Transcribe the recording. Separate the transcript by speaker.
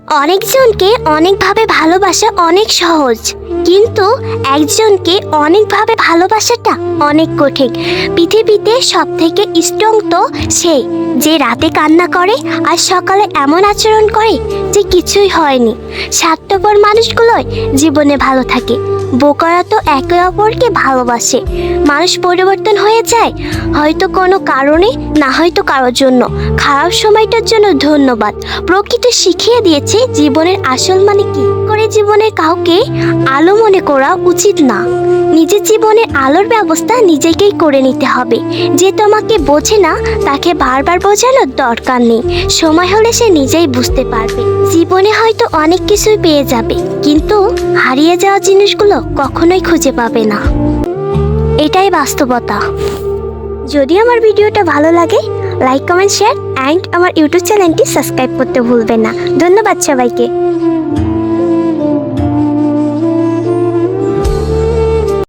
Speaker 1: অনেকজনকে অনেকভাবে ভালোবাসা অনেক সহজ, কিন্তু একজনকে অনেকভাবে ভালোবাসাটা অনেক কঠিন। পৃথিবীতে সব থেকে স্ট্রং তো সেই যে রাতে কান্না করে আর সকালে এমন আচরণ করে যে কিছুই হয়নি। স্বার্থপর মানুষগুলোই জীবনে ভালো থাকে, বোকারা তো একে অপরকে ভালোবাসে। মানুষ পরিবর্তন হয়ে যায়, হয়তো কোনো কারণে, না হয়তো কারোর জন্য। খারাপ সময়টার জন্য ধন্যবাদ। প্রকৃতি শিখিয়ে দিয়েছে জীবনের আসল মানে কি করে। জীবনের কাউকে আলো মনে করা উচিত না। নিজের জীবনের আলোর ব্যবস্থা নিজেকেই করে নিতে হবে। যে তোমাকে বোঝে না তাকে বারবার বোঝানোর দরকার নেই। সময় হলে সে নিজেই বুঝতে পারবে। জীবনে হয়তো অনেক কিছুই পেয়ে যাবে, কিন্তু হারিয়ে যাওয়া জিনিসগুলো কখনোই খুঁজে পাবে না। এটাই বাস্তবতা। যদি আমার ভিডিওটা ভালো লাগে, লাইক, কমেন্ট, শেয়ার অ্যান্ড আমার ইউটিউব চ্যানেলটি সাবস্ক্রাইব করতে ভুলবেন না। ধন্যবাদ সবাইকে।